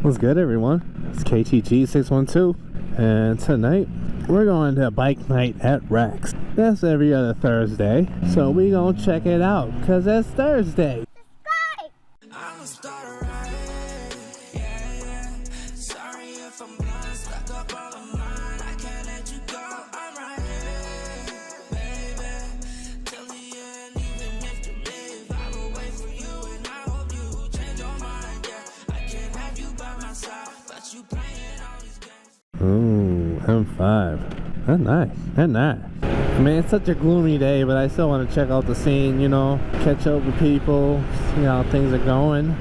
What's good, everyone? It's KTG612, and tonight we're going to bike night at Rex. That's every other Thursday, so we gonna check it out because it's Thursday. Ooh, M5. That's nice. That's nice. I mean, it's such a gloomy day, but I still want to check out the scene, you know, catch up with people, see how things are going.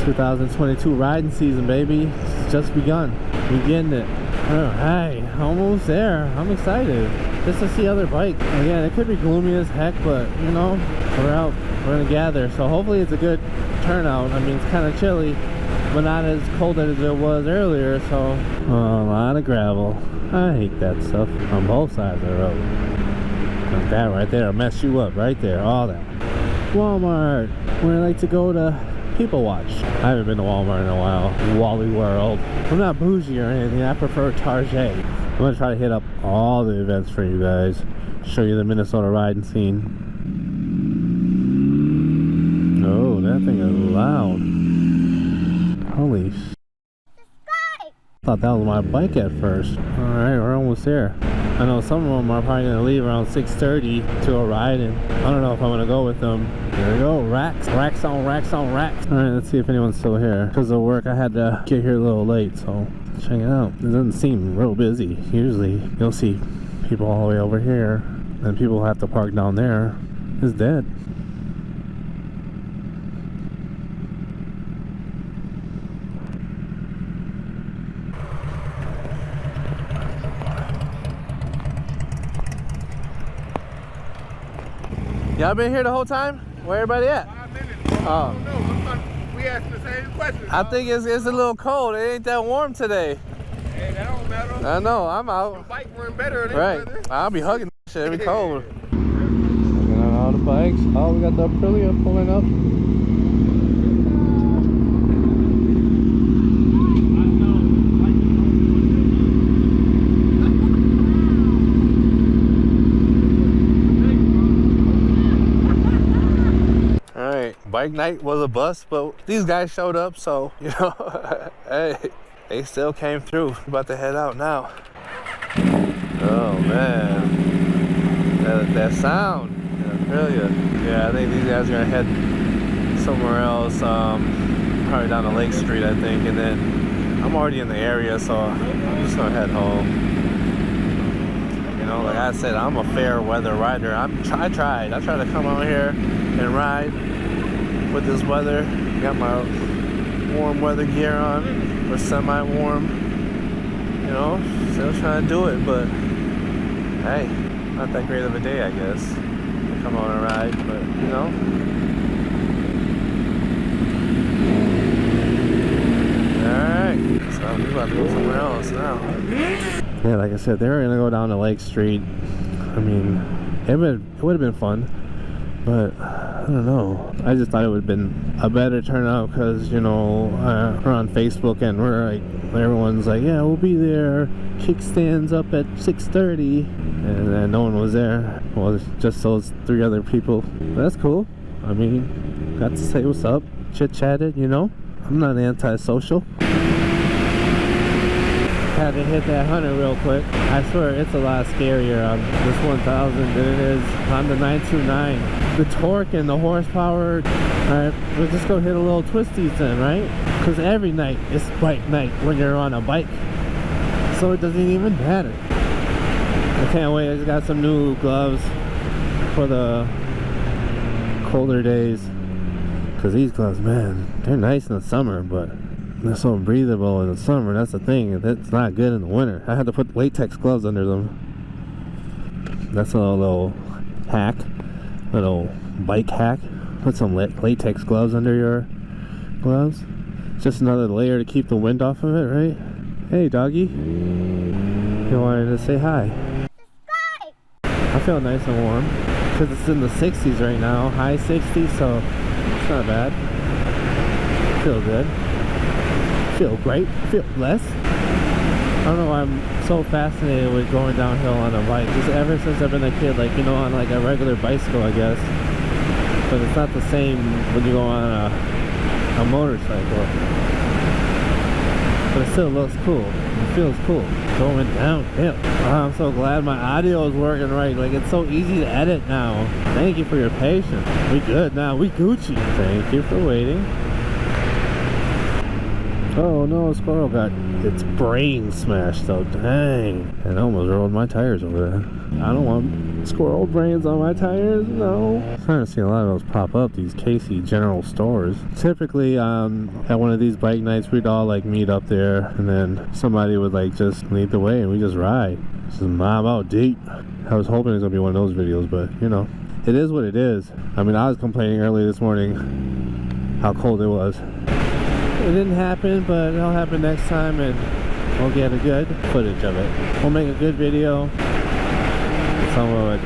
2022 riding season, baby. It's just begun. We getting it. Oh, hey, almost there. I'm excited just to see other bikes. Again, it could be gloomy as heck, but, you know, we're out. We're going to gather. So hopefully it's a good turnout. I mean, it's kind of chilly, but not as cold as it was earlier, so a lot of gravel. I hate that stuff on both sides of the road. Like that right there, mess you up right there, all that. Walmart, where I like to go to people watch. I haven't been to Walmart in a while. Wally World. I'm not bougie or anything, I prefer Target. I'm gonna try to hit up all the events for you guys, show you the Minnesota riding scene. Oh, that thing is loud. Holy sh**. Thought that was my bike at first. Alright, we're almost there. I know some of them are probably going to leave around 6:30 to go ride, and I don't know if I'm going to go with them. There we go, racks on racks on racks. Alright, let's see if anyone's still here. Because of work, I had to get here a little late, so check it out. It doesn't seem real busy. Usually, you'll see people all the way over here, and people have to park down there. It's dead. Y'all been here the whole time? Where everybody at? 5 minutes. Oh. I don't know. We asked the same question. I think it's a little cold. It ain't that warm today. Hey, that don't matter. I know, I'm out. Your bike run better than Right. weather. I'll be hugging that shit. It'll be cold. Looking at all the bikes. Oh, we got the Aprilia pulling up. Bike night was a bust, but these guys showed up, so you know, hey, they still came through. About to head out now. Oh man, that sound, yeah, I think these guys are gonna head somewhere else, probably down to Lake Street, I think, and then I'm already in the area, so I'm just gonna head home. You know, like I said, I'm a fair weather rider. I tried to come out here and ride with this weather. Got my warm weather gear on, or semi-warm, you know, still trying to do it, but hey, not that great of a day, I guess, to come on and ride, but you know. Alright, so we're about to go somewhere else now. Yeah, like I said, they were gonna go down to Lake Street. I mean, it would have been fun, but I don't know. I just thought it would have been a better turnout because, you know, we're on Facebook and we're like, everyone's like, yeah, we'll be there. Kickstands up at 6:30, and then no one was there. Well, it's just those 3 other people. But that's cool. I mean, got to say what's up, chit-chatted, you know. I'm not antisocial. Had to hit that 100 real quick. I swear it's a lot scarier on this 1000 than it is on the 929. The torque and the horsepower. Alright, we'll just go hit a little twisties then, right? Because every night is bike night when you're on a bike. So it doesn't even matter. I can't wait. I just got some new gloves for the colder days. Because these gloves, man, they're nice in the summer, but they're so breathable in the summer. That's the thing. That's not good in the winter. I had to put latex gloves under them. That's a little hack. Little bike hack. Put some latex gloves under your gloves. Just another layer to keep the wind off of it, right? Hey, doggy. You wanted to say hi. I feel nice and warm because it's in the 60s right now. High 60s, so it's not bad. Feel good. feel great, feel blessed. I don't know why I'm so fascinated with going downhill on a bike. Just ever since I've been a kid, like, you know, on like a regular bicycle, I guess. But it's not the same when you go on a motorcycle. But it still looks cool. It feels cool. Going downhill. Oh, I'm so glad my audio is working right. Like, it's so easy to edit now. Thank you for your patience. We good now. We Gucci. Thank you for waiting. Oh no, a squirrel got its brain smashed though. Dang. And I almost rolled my tires over there. I don't want squirrel brains on my tires, no. I'm starting to see a lot of those pop up, these Casey General stores. Typically, at one of these bike nights, we'd all like meet up there, and then somebody would like just lead the way and we just ride. Just mob out deep. I was hoping it was gonna be one of those videos, but you know, it is what it is. I mean, I was complaining early this morning how cold it was. It didn't happen, but it'll happen next time, and we'll get a good footage of it. We'll make a good video. Someone would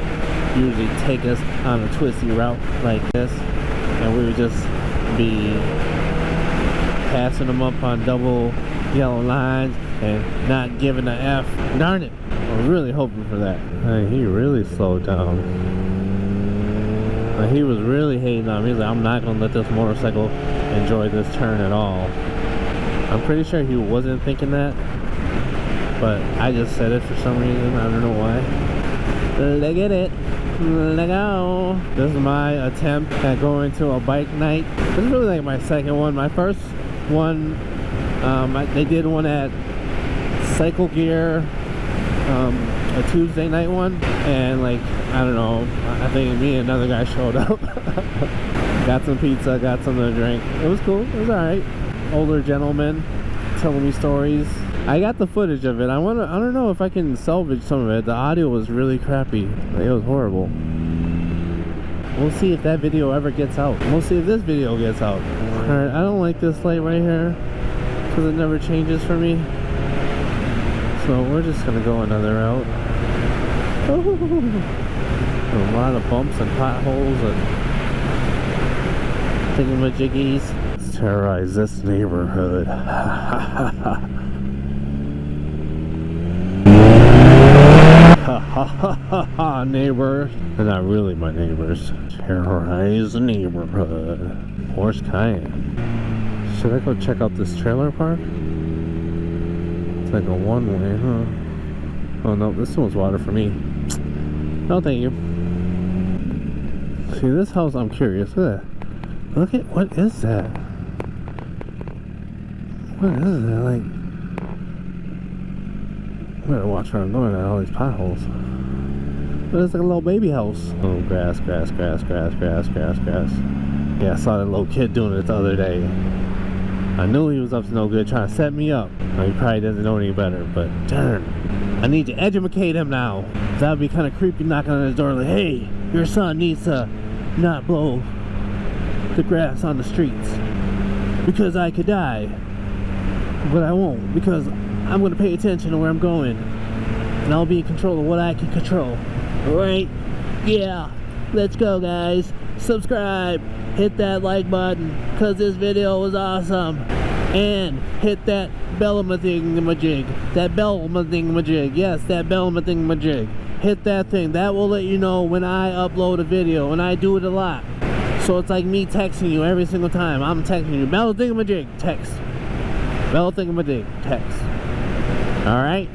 usually take us on a twisty route like this, and we would just be passing them up on double yellow lines and not giving a F. Darn it! I was really hoping for that. Hey, he really slowed down. Like, he was really hating on me. He's like, I'm not gonna let this motorcycle enjoy this turn at all. I'm pretty sure he wasn't thinking that, but I just said it for some reason. I don't know why. Look at it. Let go. This is my attempt at going to a bike night. This is really like my second one. My first one, they did one at Cycle Gear, a Tuesday night one, and like, I don't know, I think me and another guy showed up. Got some pizza, got something to drink. It was cool. It was alright. Older gentleman telling me stories. I got the footage of it. I don't know if I can salvage some of it. The audio was really crappy. Like, it was horrible. We'll see if that video ever gets out. We'll see if this video gets out. Alright, I don't like this light right here because it never changes for me. So we're just gonna go another route. A lot of bumps and potholes and thingamajiggies. Let's terrorize this neighborhood. Neighbor. They're not really my neighbors. Terrorize the neighborhood. Porsche Cayenne. Should I go check out this trailer park? It's like a one-way, huh? Oh no, this one's water for me. No, thank you. See, this house, I'm curious. Look at, what is that? What is that? Like, I better watch where I'm going at all these potholes. But it's like a little baby house. Oh, grass, grass, grass, grass, grass, grass, grass. Yeah, I saw that little kid doing it the other day. I knew he was up to no good, trying to set me up. Well, he probably doesn't know any better, but darn. I need to educate him now. That would be kind of creepy, knocking on his door like, hey, your son needs to not blow the grass on the streets. Because I could die. But I won't, because I'm going to pay attention to where I'm going. And I'll be in control of what I can control. Alright? Yeah. Let's go, guys. Subscribe. Hit that like button, because this video was awesome. And hit that bell thingamajig. That bell thingamajig. Yes, that bell thingamajig. Hit that thing. That will let you know when I upload a video. And I do it a lot. So it's like me texting you every single time. I'm texting you. Bell thingamajig. Text. Bell thingamajig. Text. Alright?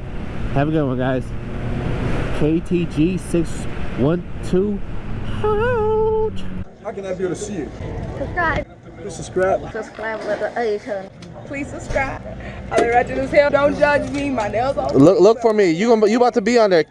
Have a good one, guys. KTG612 out. How can I be able to see you? Subscribe. Just subscribe. Subscribe with the A turn. Please subscribe. I'll be ratchet as hell. Don't judge me. My nails are. Look for me. You about to be on there.